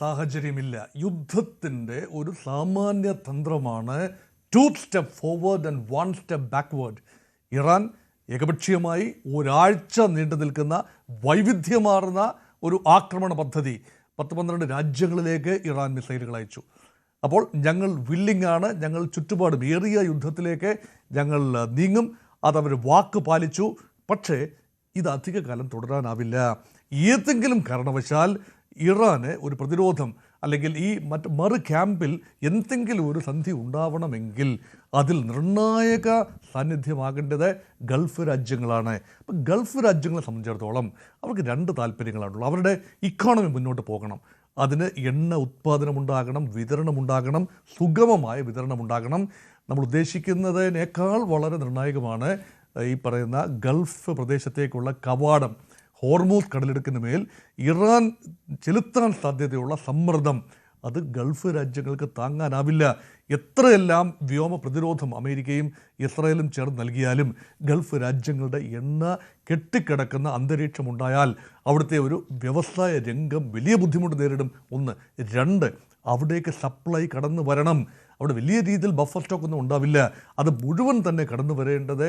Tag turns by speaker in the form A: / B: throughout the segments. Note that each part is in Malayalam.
A: സാഹചര്യമില്ല. യുദ്ധത്തിൻ്റെ ഒരു സാമാന്യ തന്ത്രമാണ് 2 step forward and 1 step backward. Iran ഏകപക്ഷീയമായി ഒരാഴ്ച നീണ്ടു നിൽക്കുന്ന വൈവിധ്യമാർന്ന ഒരു ആക്രമണ പദ്ധതി 10-12 രാജ്യങ്ങളിലേക്ക് ഇറാൻ മിസൈലുകൾ അയച്ചു. അപ്പോൾ ഞങ്ങൾ വില്ലിംഗ് ആണ്, ഞങ്ങൾ ചുറ്റുപാടും ഏറിയ യുദ്ധത്തിലേക്ക് ഞങ്ങൾ നീങ്ങും, അതവർ വാക്ക് പാലിച്ചു. പക്ഷേ ഇത് അധികകാലം തുടരാനാവില്ല. ഏതെങ്കിലും കാരണവശാൽ ഇറാന് ഒരു പ്രതിരോധം അല്ലെങ്കിൽ ഈ മറു ക്യാമ്പിൽ എന്തെങ്കിലും ഒരു സന്ധി ഉണ്ടാവണമെങ്കിൽ അതിൽ നിർണായക സാന്നിധ്യമാകേണ്ടത് ഗൾഫ് രാജ്യങ്ങളാണ്. അപ്പം ഗൾഫ് രാജ്യങ്ങളെ സംബന്ധിച്ചിടത്തോളം അവർക്ക് 2 താല്പര്യങ്ങളാണുള്ളത്. അവരുടെ ഇക്കോണമി മുന്നോട്ട് പോകണം, അതിന് എണ്ണ ഉത്പാദനമുണ്ടാകണം, വിതരണമുണ്ടാകണം, സുഗമമായ വിതരണമുണ്ടാകണം. നമ്മൾ ഉദ്ദേശിക്കുന്നതിനേക്കാൾ വളരെ നിർണായകമാണ് ഈ പറയുന്ന ഗൾഫ് പ്രദേശത്തേക്കുള്ള കവാടം. ഹോർമൂസ് കടലിടുക്കിന് മേൽ ഇറാൻ ചെലുത്താൻ സാധ്യതയുള്ള സമ്മർദ്ദം അത് ഗൾഫ് രാജ്യങ്ങൾക്ക് താങ്ങാനാവില്ല. എത്രയെല്ലാം വ്യോമ പ്രതിരോധം അമേരിക്കയും ഇസ്രായേലും ചേർന്ന് നൽകിയാലും ഗൾഫ് രാജ്യങ്ങളുടെ എണ്ണ കെട്ടിക്കിടക്കുന്ന അന്തരീക്ഷമുണ്ടായാൽ അവിടുത്തെ ഒരു വ്യവസായ രംഗം വലിയ ബുദ്ധിമുട്ട് നേരിടും. 1. 2, അവിടേക്ക് സപ്ലൈ കടന്നു വരണം. അവിടെ വലിയ രീതിയിൽ ബഫർ സ്റ്റോക്ക് ഒന്നും ഉണ്ടാവില്ല. അത് മുഴുവൻ തന്നെ കടന്നു വരേണ്ടത്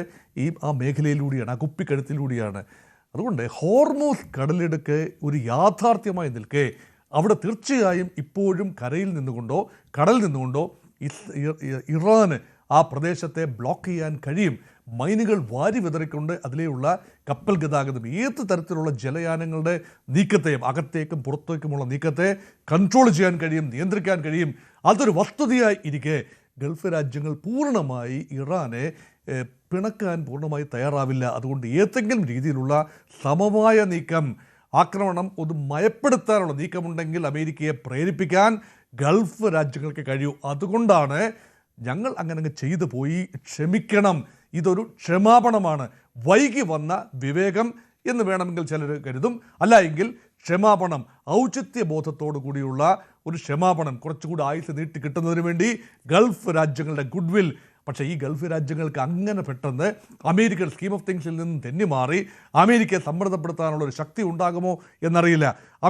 A: ആ മേഖലയിലൂടെയാണ്, ആ കുപ്പിക്കഴുത്തിലൂടെയാണ്. അതുകൊണ്ട് ഹോർമൂസ് കടലിടുക്ക് ഒരു യാഥാർത്ഥ്യമായി നിൽക്കെ അവിടെ തീർച്ചയായും ഇപ്പോഴും കരയിൽ നിന്നുകൊണ്ടോ കടലിൽ നിന്നുകൊണ്ടോ ഇറാന് ആ പ്രദേശത്തെ ബ്ലോക്ക് ചെയ്യാൻ കഴിയും. മൈനുകൾ വാരി വിതറിക്കൊണ്ട് അതിലെയുള്ള കപ്പൽ ഗതാഗതം, ഏത് തരത്തിലുള്ള ജലയാനങ്ങളുടെ നീക്കത്തെയും അകത്തേക്കും പുറത്തേക്കുമുള്ള നീക്കത്തെ കൺട്രോൾ ചെയ്യാൻ കഴിയും, നിയന്ത്രിക്കാൻ കഴിയും. അതൊരു വസ്തുതയായി ഇരിക്കെ ഗൾഫ് രാജ്യങ്ങൾ പൂർണ്ണമായി ഇറാനെ പിണക്കാൻ പൂർണ്ണമായി തയ്യാറാവില്ല. അതുകൊണ്ട് ഏതെങ്കിലും രീതിയിലുള്ള സമമായ നീക്കം, ആക്രമണം ഒന്ന് മയപ്പെടുത്താനുള്ള നീക്കമുണ്ടെങ്കിൽ അമേരിക്കയെ പ്രേരിപ്പിക്കാൻ ഗൾഫ് രാജ്യങ്ങൾക്ക് കഴിയൂ. അതുകൊണ്ടാണ് ഞങ്ങൾ അങ്ങനെ ചെയ്തു പോയി, ക്ഷമിക്കണം, ഇതൊരു ക്ഷമാപണമാണ്, വൈകി വന്ന വിവേകം എന്ന് വേണമെങ്കിൽ ചിലർ കരുതും. അല്ല എങ്കിൽ ക്ഷമാപണം, ഔചിത്യബോധത്തോടു കൂടിയുള്ള ഒരു ക്ഷമാപണം, കുറച്ചുകൂടി ആയുസ് നീട്ടി കിട്ടുന്നതിന് വേണ്ടി ഗൾഫ് രാജ്യങ്ങളുടെ ഗുഡ്വിൽ. പക്ഷേ ഈ ഗൾഫ് രാജ്യങ്ങൾക്ക് അങ്ങനെ പെട്ടെന്ന് അമേരിക്കൻ സ്കീം ഓഫ് തിങ്സിൽ നിന്നും തെന്നി മാറി അമേരിക്കയെ സമ്മർദ്ദപ്പെടുത്താനുള്ള ഒരു ശക്തി ഉണ്ടാകുമോ എന്നറിയില്ല.